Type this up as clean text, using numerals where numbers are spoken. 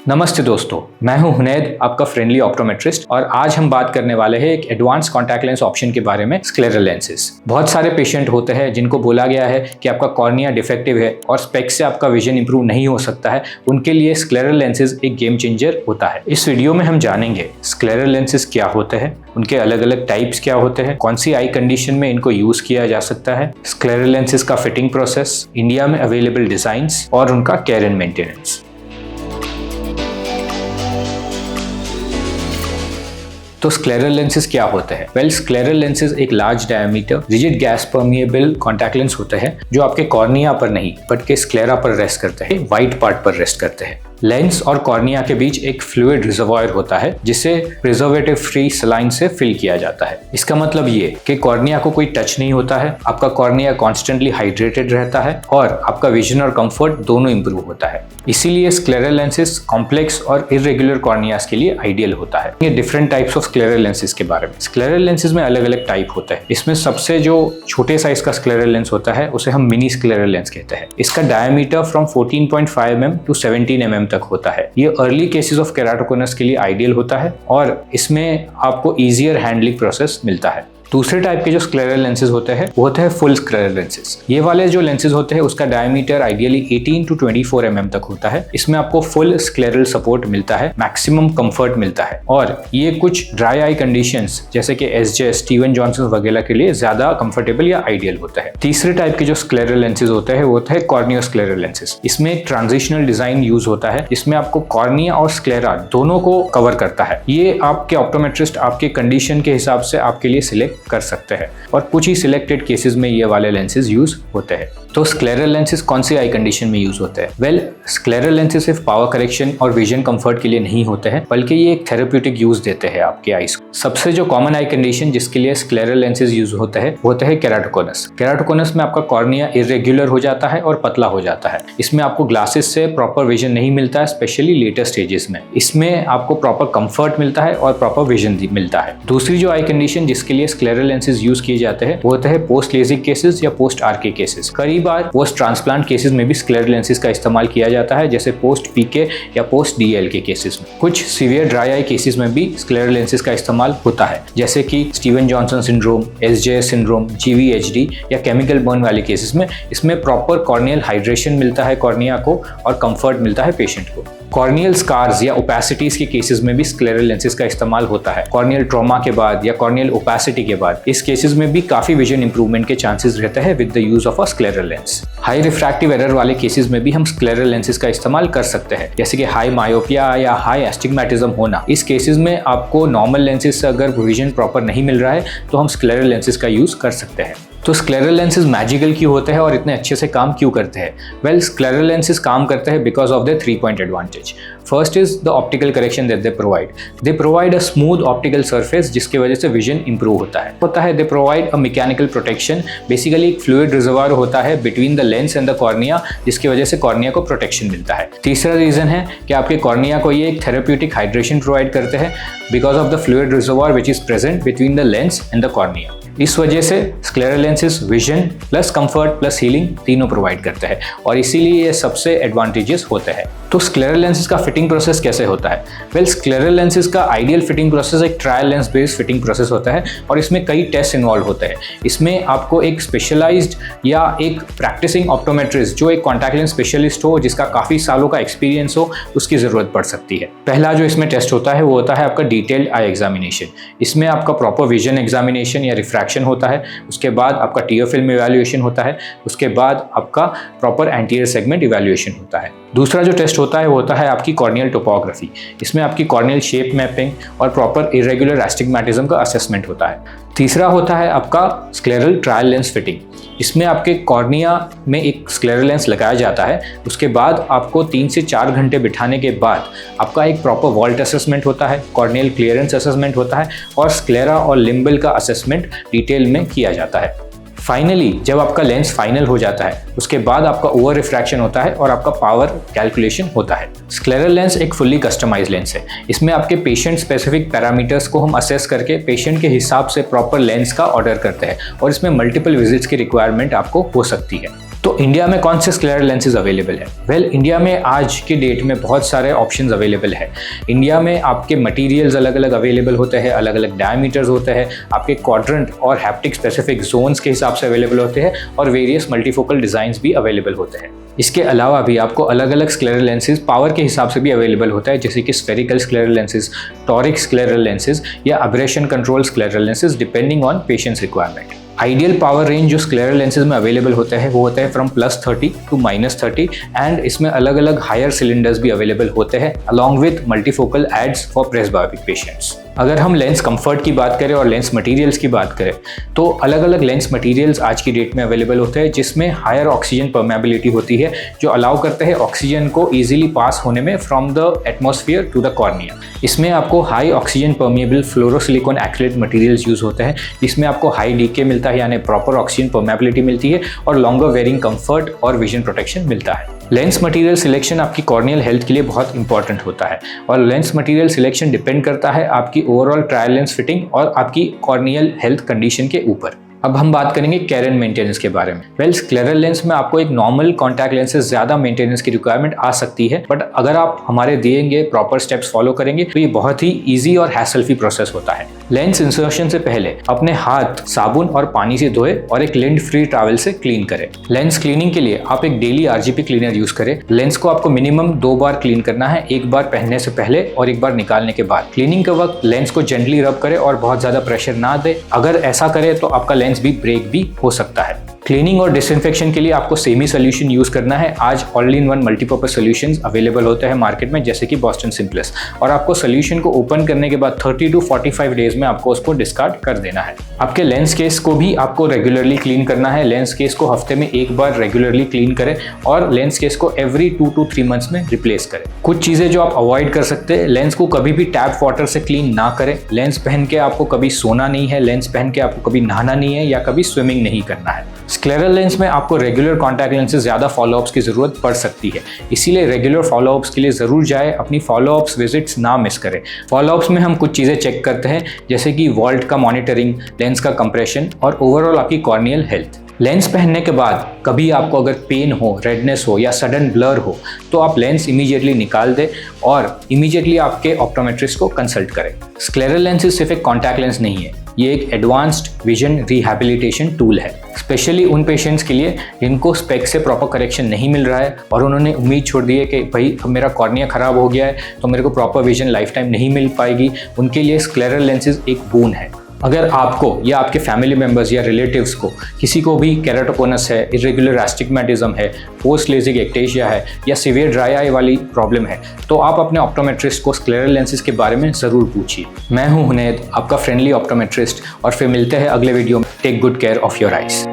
नमस्ते दोस्तों, मैं हूं हुनैद, आपका फ्रेंडली ऑप्टोमेट्रिस्ट। और आज हम बात करने वाले हैं एक एडवांस कॉन्टैक्ट लेंस ऑप्शन के बारे में, स्क्लेरल लेंसेज। बहुत सारे पेशेंट होते हैं जिनको बोला गया है कि आपका कॉर्निया डिफेक्टिव है और स्पेक्स से आपका विजन इंप्रूव नहीं हो सकता है। उनके लिए स्क्लेरल लेंसेज एक गेम चेंजर होता है। इस वीडियो में हम जानेंगे स्क्लेरल लेंसेज क्या होते हैं, उनके अलग अलग टाइप्स क्या होते हैं, कौन सी आई कंडीशन में इनको यूज किया जा सकता है, स्क्लेरल लेंसेज का फिटिंग प्रोसेस, इंडिया में अवेलेबल डिजाइंस और उनका केयर एंड मेंटेनेंस। तो स्क्लेरल लेंसेज क्या होते हैं? वेल, स्क्लेरल लेंसेज एक large diameter rigid gas permeable contact lens होते हैं जो आपके कॉर्निया पर नहीं बल्कि स्क्लेरा पर रेस्ट करते हैं, व्हाइट पार्ट पर रेस्ट करते हैं। लेंस और कॉर्निया के बीच एक फ्लूइड रिजर्वॉयर होता है जिसे प्रिजर्वेटिव फ्री सलाइन से फिल किया जाता है। इसका मतलब ये कि कॉर्निया को कोई टच नहीं होता है, आपका कॉर्निया कॉन्स्टेंटली हाइड्रेटेड रहता है और आपका विजन और कंफर्ट दोनों इंप्रूव होता है। इसीलिए स्क्लेरल लेंसेज कॉम्प्लेक्स और इरेगुलर कॉर्नियास के लिए आइडियल होता है। ये different types of scleral lenses के बारे में। स्क्लेरल लेंसेज में अलग अलग टाइप होते हैं। इसमें सबसे जो छोटे साइज का स्क्लेरल लेंस होता है उसे हम मिनी स्क्लेरल लेंस कहते हैं। इसका diameter from 14.5 mm to 17 mm तक होता है। ये अर्ली केसेस ऑफ केराटोकोनस के लिए आइडियल होता है और इसमें आपको इजियर हैंडलिंग प्रोसेस मिलता है। दूसरे टाइप के जो स्क्लेरल लेंसेज होते हैं वो होते हैं फुल स्क्लेरल लेंसेज। ये वाले जो लेंसेज होते हैं उसका डायमीटर आइडियली 18 टू 24 mm तक होता है। इसमें आपको फुल स्क्लेरल सपोर्ट मिलता है, मैक्सिमम कंफर्ट मिलता है और ये कुछ ड्राई आई कंडीशंस जैसे कि एसजे, स्टीवन जॉनसन वगैरह के लिए ज्यादा कंफर्टेबल या आइडियल होता है। तीसरे टाइप के जो स्क्लेरल लेंसेज होते हैं वो होते हैं कॉर्नियो स्क्लेरल लेंसेज। इसमें एक ट्रांजिशनल डिजाइन यूज होता है जिसमें आपको कॉर्निया और स्क्लेरा दोनों को कवर करता है। ये आपके ऑप्टोमेट्रिस्ट आपके कंडीशन के हिसाब से आपके लिए सिलेक्ट कर सकते हैं और कुछ ही सिलेक्टेड केसेस में ये वाले लेंसेज यूज होते हैं। तो स्क्लेरल लेंसेज कौन सी आई कंडीशन में यूज होते हैं? वेल, स्क्लेरल लेंसेज सिर्फ पावर करेक्शन और विजन कंफर्ट के लिए नहीं होते हैं बल्कि ये एक थेरेप्यूटिक यूज देते हैं आपके आईज को। सबसे जो कॉमन आई कंडीशन जिसके लिए स्क्लेरल लेंसेज यूज होते हैं वो होता है केराटोकोनस। केराटोकोनस में आपका कॉर्निया इरेगुलर हो जाता है और पतला हो जाता है। इसमें आपको ग्लासेस से प्रॉपर विजन नहीं मिलता है, स्पेशली लेटर स्टेजेस में। इसमें आपको प्रॉपर कंफर्ट मिलता है और प्रॉपर विजन मिलता है। दूसरी जो आई कंडीशन जिसके लिए स्क्लेरल लेंसेज यूज किए जाते हैं वो होते हैं पोस्ट लेजिक केसेस या पोस्ट आरके केसेस। कई बार पोस्ट ट्रांसप्लांट केसेस में भी स्क्लेरल लेंसेज का इस्तेमाल किया जाता है, जैसे पोस्ट पीके या पोस्ट डीएल के केसेस में। कुछ सीवियर ड्राई आई केसेस में भी स्क्लेरल लेंसेज का इस्तेमाल होता है, जैसे कि Steven Johnson syndrome, SJ syndrome, जीवीएचडी या केमिकल बर्न वाले केसेस में। इसमें प्रॉपर कॉर्नियल हाइड्रेशन मिलता है कॉर्निया को और कंफर्ट मिलता है पेशेंट को। कॉर्नियल स्कार्स या ओपेसिटीज के केसेस में भी स्क्लेरल लेंसेज का इस्तेमाल होता है। कॉर्नियल ट्रॉमा के बाद या कॉर्नियल ओपेसिटी के बाद इस केसेस में भी काफी विजन इंप्रूवमेंट के चांसेस रहते हैं with the use of a scleral lens. High refractive error वाले केसेस में भी हम स्क्लेरल लेंसेज का इस्तेमाल कर सकते हैं, जैसे कि हाई मायोपिया या हाई एस्टिग्मेटिज्म होना। इस केसेस में आपको नॉर्मल लेंसेज से अगर विजन प्रॉपर नहीं मिल रहा है तो हम स्क्लेरल लेंसेज का यूज कर सकते हैं। तो स्क्लेरल लेंसेज मैजिकल क्यों होते हैं और इतने अच्छे से काम क्यों करते हैं? वेल, स्क्लेरल लेंसेज काम करते हैं because of the 3 point advantage. First is the optical correction that they provide a smooth optical surface जिसकी वजह से विजन इंप्रूव होता है। They provide a mechanical protection. Basically एक फ्लूइड रिजर्वॉयर होता है between the lens and the cornea जिसकी वजह से कॉर्निया को प्रोटेक्शन मिलता है। तीसरा रीजन है कि आपके कॉर्निया को ये एक थेरेप्यूटिक हाइड्रेशन प्रोवाइड करते हैं because of the fluid reservoir which is present between the lens and the cornea. इस वजह से scleral lenses vision plus comfort plus healing तीनों प्रोवाइड करते हैं और इसीलिए ये सबसे एडवांटेजेस होते हैं। तो स्क्लेरल लेंसेज का फिटिंग प्रोसेस कैसे होता है? वेल, स्क्लेरल लेंसेज का आइडियल फिटिंग प्रोसेस एक trial lens based fitting process होता है और इसमें कई टेस्ट इन्वॉल्व होते हैं। इसमें आपको एक स्पेशलाइज्ड या एक प्रैक्टिसिंग ऑप्टोमेट्रिस्ट जो एक कॉन्टैक्ट लेंस स्पेशलिस्ट हो, जिसका काफ़ी सालों का एक्सपीरियंस हो, उसकी ज़रूरत पड़ सकती है। पहला जो इसमें टेस्ट होता है वो होता है आपका डिटेल्ड आई एग्जामिनेशन। इसमें आपका प्रॉपर विजन एग्जामिनेशन या रिफ्रैक्शन होता है। उसके बाद आपका टीयर फिल्म इवैल्यूएशन होता है। उसके बाद आपका प्रॉपर एंटीरियर सेगमेंट इवैल्यूएशन होता है। दूसरा जो टेस्ट होता है वो होता है आपकी कॉर्नियल टोपोग्राफी। इसमें आपकी कॉर्नियल शेप मैपिंग और प्रॉपर इरेगुलर एस्टिग्मेटिज्म का असेसमेंट होता है। तीसरा होता है आपका स्क्लेरल ट्रायल लेंस फिटिंग। इसमें आपके कॉर्निया में एक स्क्लेरल लेंस लगाया जाता है। उसके बाद आपको 3 से 4 घंटे बिठाने के बाद आपका एक प्रॉपर वॉल्ट असेसमेंट होता है, कॉर्नियल क्लियरेंस असेसमेंट होता है और स्क्लेरा और लिम्बल का असेसमेंट डिटेल में किया जाता है। फाइनली जब आपका लेंस फाइनल हो जाता है उसके बाद आपका ओवर रिफ्रैक्शन होता है और आपका पावर कैलकुलेशन होता है। स्क्लेरल लेंस एक फुल्ली कस्टमाइज लेंस है। इसमें आपके पेशेंट स्पेसिफिक पैरामीटर्स को हम असेस करके पेशेंट के हिसाब से प्रॉपर लेंस का ऑर्डर करते हैं और इसमें मल्टीपल विजिट्स की रिक्वायरमेंट आपको हो सकती है। तो इंडिया में कौन से स्क्लेरल लेंसेज अवेलेबल है? वेल, इंडिया में आज के डेट में बहुत सारे ऑप्शंस अवेलेबल है। इंडिया में आपके मटेरियल्स अलग अलग अवेलेबल होते हैं, अलग अलग डायमीटर्स होते हैं, आपके क्वाड्रेंट और हैप्टिक स्पेसिफिक जोन्स के हिसाब से अवेलेबल होते हैं और वेरियस मल्टीफोकल डिज़ाइंस भी अवेलेबल होते हैं। इसके अलावा भी आपको अलग अलग स्क्लेरल लेंसेज पावर के हिसाब से भी अवेलेबल होता है, जैसे कि spherical scleral lenses, toric scleral lenses या aberration control scleral lenses, depending on patients requirement. Ideal power range जो स्क्लेरल लेंसेज में अवेलेबल होता है वो होता है फ्रॉम +30 to -30 एंड इसमें अलग अलग हायर सिलेंडर्स भी अवेलेबल होते हैं along with multifocal adds for presbyopic patients. अगर हम लेंस कंफर्ट की बात करें और लेंस मटेरियल्स की बात करें तो अलग अलग लेंस मटेरियल्स आज की डेट में अवेलेबल होते हैं जिसमें हायर ऑक्सीजन परमेबिलिटी होती है, जो अलाउ करते हैं ऑक्सीजन को ईजिली पास होने में from the atmosphere to the cornea. इसमें आपको high oxygen permeable fluorosilicone acrylate materials use होते हैं, जिसमें आपको हाई डीके मिलता है यानी प्रॉपर ऑक्सीजन परमेबिलिटी मिलती है और लॉन्गर वेयरिंग कंफर्ट और विजन प्रोटेक्शन मिलता है। लेंस मटेरियल सिलेक्शन आपकी कॉर्नियल हेल्थ के लिए बहुत इंपॉर्टेंट होता है और लेंस मटेरियल सिलेक्शन डिपेंड करता है आपकी ओवरऑल ट्रायल लेंस फिटिंग और आपकी कॉर्नियल हेल्थ कंडीशन के ऊपर। अब हम बात करेंगे केयर एंड मेंटेनेंस के बारे में। वेल, स्क्लेरल लेंस में आपको एक नॉर्मल कॉन्टैक्ट लेंस से ज़्यादा मेंटेनेंस की रिक्वायरमेंट आ सकती है, बट अगर आप हमारे दिएंगे प्रॉपर स्टेप्स फॉलो करेंगे तो ये बहुत ही ईजी और हैसल फ्री प्रोसेस होता है। लेंस इंसर्शन से पहले अपने हाथ साबुन और पानी से धोए और एक लिंट फ्री टॉवल से क्लीन करें। लेंस क्लीनिंग के लिए आप एक डेली RGP क्लीनर यूज करें। लेंस को आपको मिनिमम 2 बार क्लीन करना है, एक बार पहनने से पहले और एक बार निकालने के बाद। क्लीनिंग के वक्त लेंस को जेंटली रब करें और बहुत ज्यादा प्रेशर ना दे। अगर ऐसा करें तो आपका लेंस भी ब्रेक भी हो सकता है। क्लीनिंग और डिसइंफेक्शन के लिए आपको सेमी सोल्यूशन यूज करना है। आज all in one multipurpose solutions available होते हैं मार्केट में, जैसे कि बॉस्टन सिंप्लेस, और आपको सोल्यूशन को ओपन करने के बाद 30 to 45 डेज में आपको उसको डिस्कार्ड कर देना है। आपके लेंस केस को भी आपको रेगुलरली क्लीन करना है। लेंस केस को हफ्ते में एक बार रेगुलरली क्लीन करें और लेंस केस को एवरी 2 to 3 मंथ्स में रिप्लेस करें। कुछ चीजें जो आप अवॉइड कर सकते हैं, लेंस को कभी भी टैप वाटर से क्लीन ना करें। लेंस पहन के आपको कभी सोना नहीं है, लेंस पहन के आपको कभी नहाना नहीं है या कभी स्विमिंग नहीं करना है। स्क्लेरल लेंस में आपको रेगुलर कॉन्टैक्ट लेंस से ज़्यादा फॉलोअप्स की ज़रूरत पड़ सकती है, इसीलिए रेगुलर फॉलोअप्स के लिए ज़रूर जाए, अपनी फॉलोअप्स विजिट्स ना मिस करें। फॉलोअप्स में हम कुछ चीज़ें चेक करते हैं, जैसे कि वॉल्ट का मॉनिटरिंग, लेंस का कंप्रेशन और ओवरऑल आपकी कॉर्नियल हेल्थ। लेंस पहनने के बाद कभी आपको अगर पेन हो, रेडनेस हो या सडन ब्लर हो तो आप लेंस इमीडिएटली निकाल दें और इमीडिएटली आपके ऑप्टोमेट्रिस्ट को कंसल्ट करें। स्क्लेरल लेंसेज सिर्फ एक कॉन्टैक्ट लेंस नहीं है, ये एक एडवांस्ड विजन रिहैबिलिटेशन टूल है, स्पेशली उन पेशेंट्स के लिए जिनको स्पेक से प्रॉपर करेक्शन नहीं मिल रहा है और उन्होंने उम्मीद छोड़ दी है कि भाई अब मेरा कॉर्निया खराब हो गया है तो मेरे को प्रॉपर विजन लाइफ टाइम नहीं मिल पाएगी। उनके लिए स्क्लेरल लेंसेज एक बोन है। अगर आपको या आपके फैमिली मेंबर्स या रिलेटिव्स को किसी को भी केराटोकोनस है, इरेगुलर एस्टिग्मेटिज्म है, पोस्ट लेजिक एक्टेशिया है या सीवियर ड्राई आई वाली प्रॉब्लम है तो आप अपने ऑप्टोमेट्रिस्ट को स्क्लेरल लेंसेज के बारे में ज़रूर पूछिए। मैं हूं हुनैद, आपका फ्रेंडली ऑप्टोमेट्रिस्ट, और फिर मिलते हैं अगले वीडियो में। Take good care of your eyes.